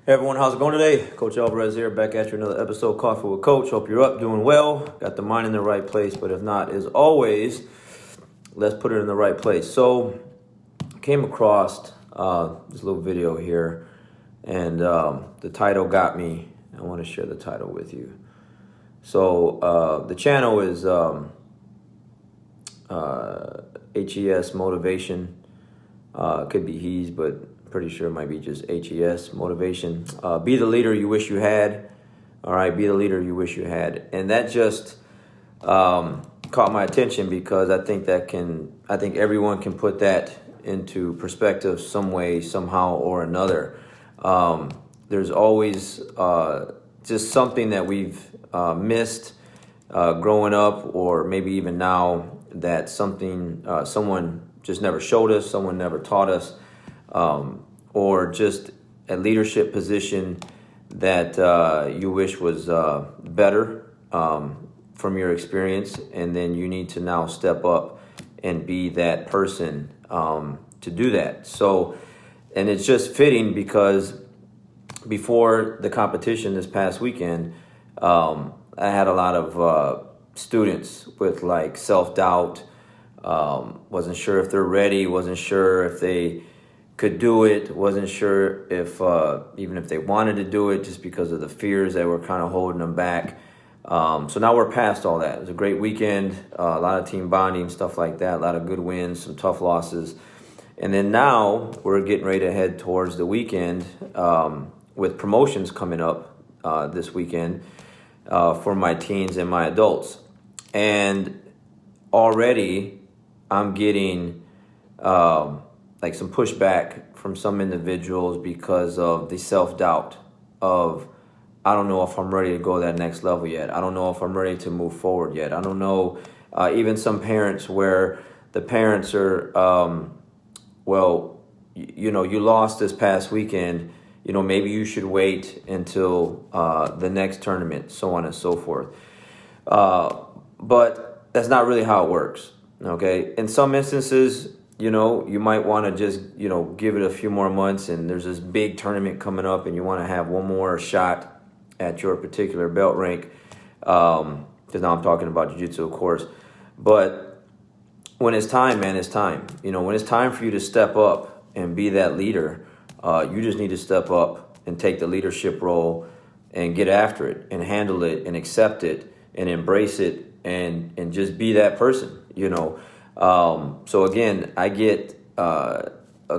Hey everyone, how's it going today? Coach Alvarez here, back at you another episode, Coffee with Coach. Hope you're up, doing well, got the mind in the right place, but if not, as always, let's put it in the right place. So, came across this little video here, and the title got me. I want to share the title with you. So, the channel is HES Motivation. Could be He's, but pretty sure it might be just HES Motivation. Be the leader you wish you had. All right, be the leader you wish you had. And that just caught my attention because I think everyone can put that into perspective some way, somehow or another. There's always just something that we've missed growing up, or maybe even now, that someone just never showed us, someone never taught us, or just a leadership position that you wish was better from your experience, and then you need to now step up and be that person to do that. So, and it's just fitting because before the competition this past weekend, I had a lot of students with like self-doubt, wasn't sure if they're ready, wasn't sure if they could do it, wasn't sure if even if they wanted to do it, just because of the fears that were kind of holding them back. So now we're past all that. It was a great weekend, a lot of team bonding, stuff like that, a lot of good wins, some tough losses. And then now we're getting ready to head towards the weekend with promotions coming up this weekend for my teens and my adults. And already I'm getting like some pushback from some individuals because of the self-doubt of, I don't know if I'm ready to go to that next level yet. I don't know if I'm ready to move forward yet. I don't know, even some parents where the parents are, well, you lost this past weekend, maybe you should wait until the next tournament, so on and so forth. But that's not really how it works, okay? In some instances, you might want to just, give it a few more months, and there's this big tournament coming up and you want to have one more shot at your particular belt rank. Because now I'm talking about jiu-jitsu, of course. But when it's time, man, it's time. When it's time for you to step up and be that leader, you just need to step up and take the leadership role and get after it and handle it and accept it and embrace it and just be that person, So again, I get a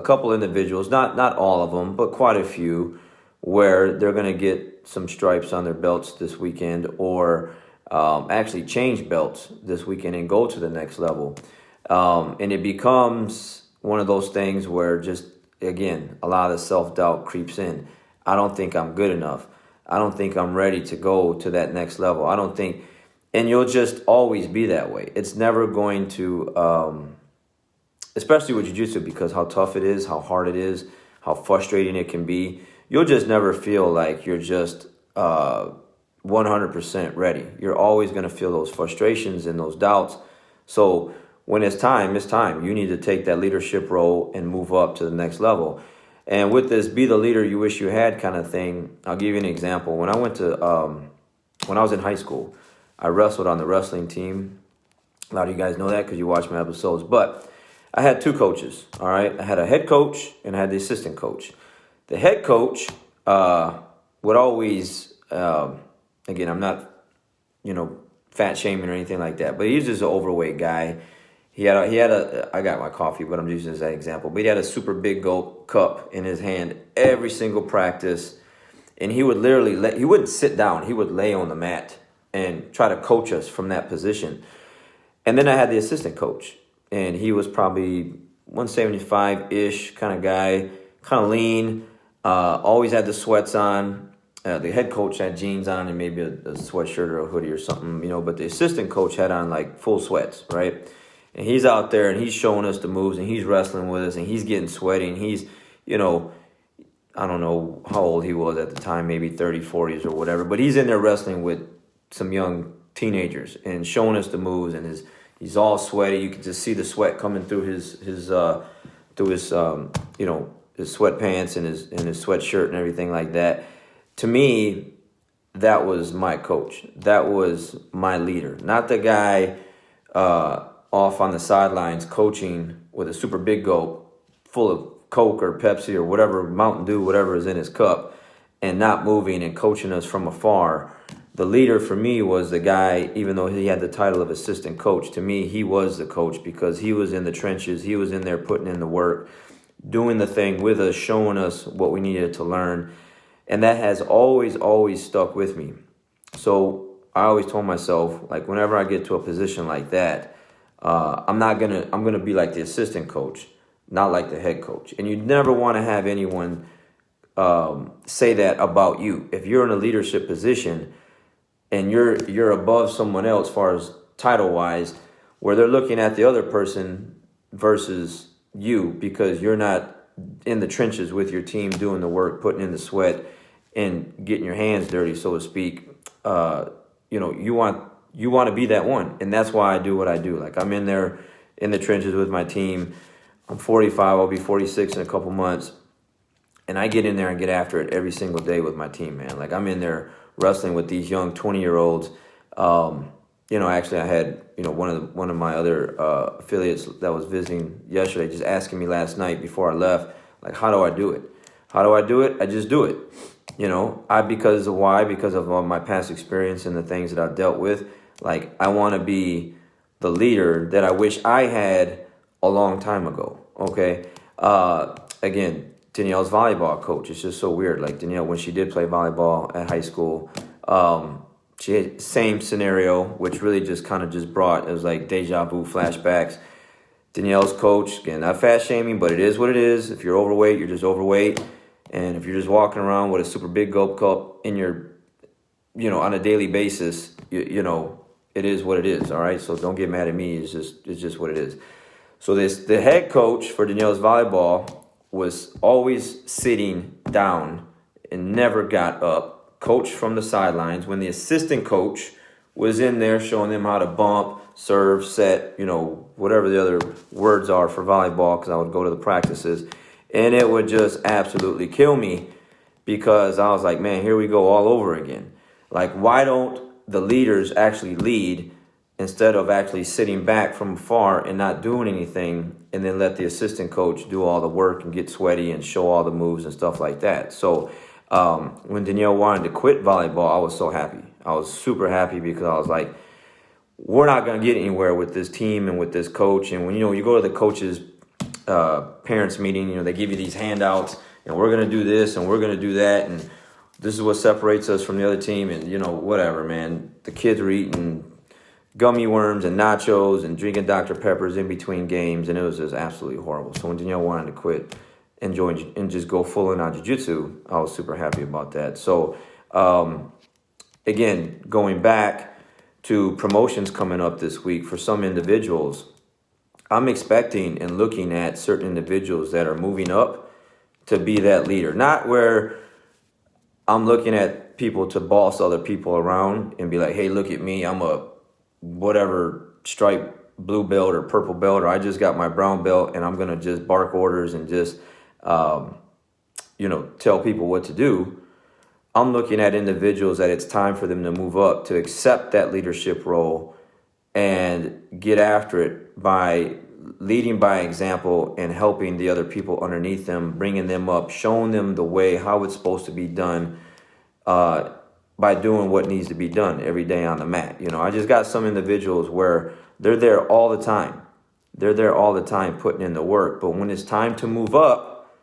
couple individuals, not all of them, but quite a few, where they're going to get some stripes on their belts this weekend, or actually change belts this weekend and go to the next level. And it becomes one of those things where just, again, a lot of self-doubt creeps in. I don't think I'm good enough. I don't think I'm ready to go to that next level. I don't think... And you'll just always be that way. It's never going to, especially with jiu-jitsu, because how tough it is, how hard it is, how frustrating it can be. You'll just never feel like you're just 100% ready. You're always going to feel those frustrations and those doubts. So when it's time, it's time. You need to take that leadership role and move up to the next level. And with this be the leader you wish you had kind of thing, I'll give you an example. When I was in high school, I wrestled on the wrestling team. A lot of you guys know that because you watch my episodes. But I had two coaches, all right? I had a head coach and I had the assistant coach. The head coach would always, again, I'm not, fat shaming or anything like that, but he's just an overweight guy. He had I got my coffee, but I'm using this as an example. But he had a super big gold cup in his hand every single practice. And he would literally, he wouldn't sit down. He would lay on the mat and try to coach us from that position. And then I had the assistant coach, and he was probably 175-ish kind of guy, kind of lean, always had the sweats on. The head coach had jeans on and maybe a sweatshirt or a hoodie or something, but the assistant coach had on like full sweats, right? And he's out there and he's showing us the moves and he's wrestling with us and he's getting sweaty and he's, I don't know how old he was at the time, maybe 30s, 40s or whatever, but he's in there wrestling with some young teenagers and showing us the moves, and he's all sweaty. You can just see the sweat coming through his his sweatpants and his sweatshirt and everything like that. To me, that was my coach. That was my leader, not the guy off on the sidelines coaching with a super big gulp full of Coke or Pepsi or whatever, Mountain Dew, whatever is in his cup, and not moving and coaching us from afar. The leader for me was the guy, even though he had the title of assistant coach, to me, he was the coach because he was in the trenches. He was in there putting in the work, doing the thing with us, showing us what we needed to learn. And that has always stuck with me. So I always told myself, like, whenever I get to a position like that, I'm gonna be like the assistant coach, not like the head coach. And you never want to have anyone say that about you. If you're in a leadership position and you're above someone else, as far as title wise, where they're looking at the other person versus you because you're not in the trenches with your team doing the work, putting in the sweat, and getting your hands dirty, so to speak. You want to be that one, and that's why I do what I do. Like, I'm in there in the trenches with my team. I'm 45. I'll be 46 in a couple months, and I get in there and get after it every single day with my team, man. Like, I'm in there wrestling with these young 20-year-olds. Actually, I had one of my other affiliates that was visiting yesterday just asking me last night before I left, like, how do I do it? How do I do it? I just do it. Because of my past experience and the things that I've dealt with. Like, I want to be the leader that I wish I had a long time ago. Okay. Again, Danielle's volleyball coach. It's just so weird. Like, Danielle, when she did play volleyball at high school, she had same scenario, which really just kind of just brought, it was like deja vu flashbacks. Danielle's coach, again, not fat shaming, but it is what it is. If you're overweight, you're just overweight. And if you're just walking around with a super big gulp cup in your, on a daily basis, it is what it is. All right. So don't get mad at me. It's just what it is. So the head coach for Danielle's volleyball was always sitting down and never got up, coached from the sidelines, when the assistant coach was in there showing them how to bump, serve, set, whatever the other words are for volleyball, because I would go to the practices. And it would just absolutely kill me because I was like, man, here we go all over again. Like, why don't the leaders actually lead instead of actually sitting back from afar and not doing anything, and then let the assistant coach do all the work and get sweaty and show all the moves and stuff like that? So when Danielle wanted to quit volleyball, I was so happy. I was super happy because I was like, we're not going to get anywhere with this team and with this coach. And when you go to the coaches' parents meeting, they give you these handouts, and we're going to do this and we're going to do that, and this is what separates us from the other team, and whatever, man. The kids were eating gummy worms and nachos and drinking Dr. Peppers in between games, and it was just absolutely horrible. So when Danielle wanted to quit and join and just go full in on jiu-jitsu, I was super happy about that. So again, going back to promotions coming up this week for some individuals, I'm expecting and looking at certain individuals that are moving up to be that leader. Not where I'm looking at people to boss other people around and be like, hey, look at me, I'm a whatever stripe blue belt or purple belt, or I just got my brown belt and I'm going to just bark orders and just, tell people what to do. I'm looking at individuals that it's time for them to move up, to accept that leadership role and get after it by leading by example and helping the other people underneath them, bringing them up, showing them the way, how it's supposed to be done, by doing what needs to be done every day on the mat. I just got some individuals where they're there all the time. They're there all the time putting in the work. But when it's time to move up,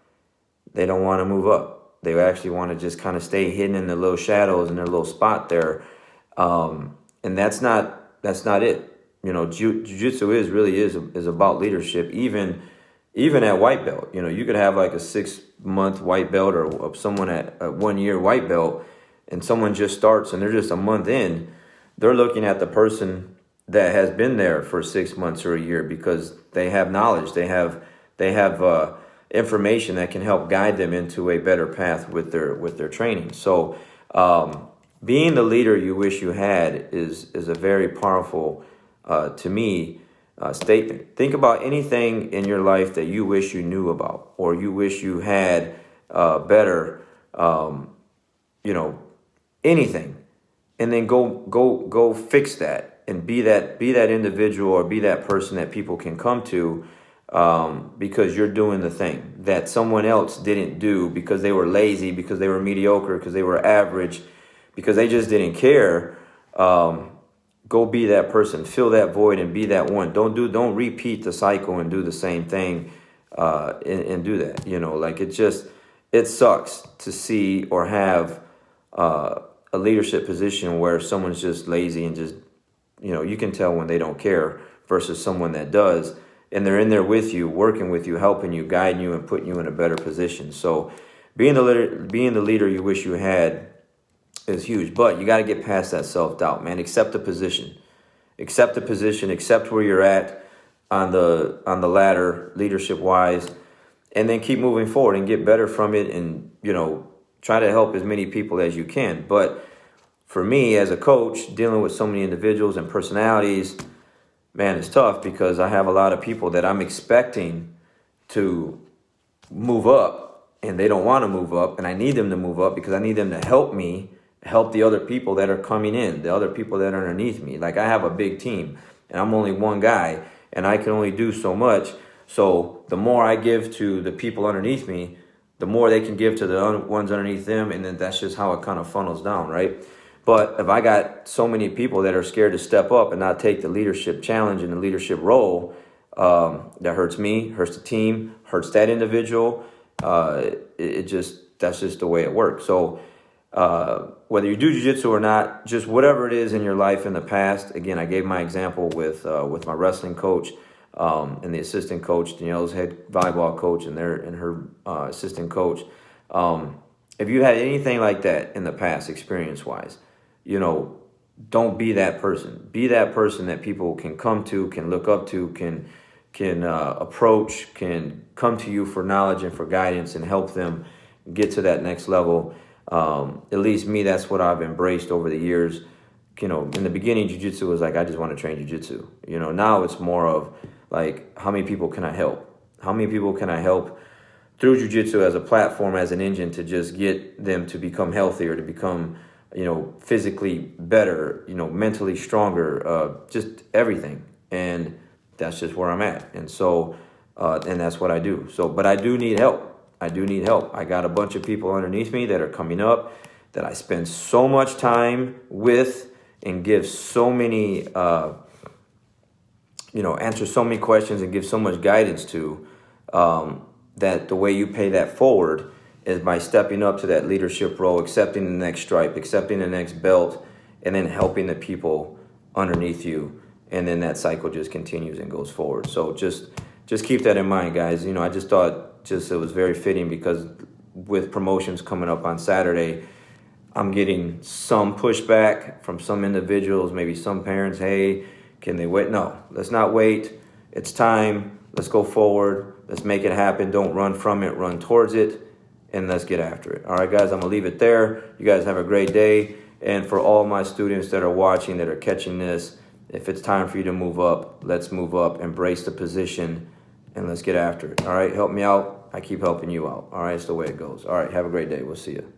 they don't want to move up. They actually want to just kind of stay hidden in the little shadows in their little spot there. And that's not it. Jiu-jitsu is about leadership, even at white belt. You could have like a 6-month white belt or someone at a 1-year white belt, and someone just starts and they're just a month in. They're looking at the person that has been there for 6 months or a year because they have knowledge. They have information that can help guide them into a better path with their training. So being the leader you wish you had is a very powerful, to me, statement. Think about anything in your life that you wish you knew about, or you wish you had better, you know, anything, and then go fix that, and be that individual, or be that person that people can come to, because you're doing the thing that someone else didn't do, because they were lazy, because they were mediocre, because they were average, because they just didn't care. Go be that person, fill that void, and be that one. Don't repeat the cycle and do the same thing, and do that. Like, it sucks to see or have a leadership position where someone's just lazy and just, you can tell when they don't care, versus someone that does, and they're in there with you, working with you, helping you, guiding you, and putting you in a better position. So being the leader you wish you had is huge, but you got to get past that self-doubt, man. Accept the position, accept where you're at on the ladder, leadership wise, and then keep moving forward and get better from it, and try to help as many people as you can. But for me, as a coach, dealing with so many individuals and personalities, man, it's tough, because I have a lot of people that I'm expecting to move up, and they don't want to move up, and I need them to move up, because I need them to help me help the other people that are coming in, the other people that are underneath me. Like, I have a big team, and I'm only one guy, and I can only do so much. So the more I give to the people underneath me, the more they can give to the ones underneath them, and then that's just how it kind of funnels down, right? But if I got so many people that are scared to step up and not take the leadership challenge and the leadership role, that hurts me, hurts the team, hurts that individual. That's just the way it works. So whether you do jiu-jitsu or not, just whatever it is in your life in the past. Again, I gave my example with my wrestling coach, and the assistant coach, Danielle's head volleyball coach, and her assistant coach. If you had anything like that in the past, experience-wise, don't be that person. Be that person that people can come to, can look up to, can approach, can come to you for knowledge and for guidance, and help them get to that next level. At least me, that's what I've embraced over the years. In the beginning, jiu-jitsu was like, I just want to train jiu-jitsu. Now it's more of like, how many people can I help? How many people can I help through jiu-jitsu as a platform, as an engine, to just get them to become healthier, to become, physically better, mentally stronger, just everything. And that's just where I'm at. And so, and that's what I do. So, but I do need help. I got a bunch of people underneath me that are coming up, that I spend so much time with, and give so many, answer so many questions and give so much guidance to, that the way you pay that forward is by stepping up to that leadership role, accepting the next stripe, accepting the next belt, and then helping the people underneath you. And then that cycle just continues and goes forward. So just keep that in mind, guys. I just thought it was very fitting, because with promotions coming up on Saturday, I'm getting some pushback from some individuals, maybe some parents. Hey, can they wait? No, let's not wait. It's time. Let's go forward. Let's make it happen. Don't run from it. Run towards it, and let's get after it. All right, guys, I'm going to leave it there. You guys have a great day. And for all my students that are watching, that are catching this, if it's time for you to move up, let's move up. Embrace the position, and let's get after it. All right, help me out. I keep helping you out. All right, it's the way it goes. All right, have a great day. We'll see you.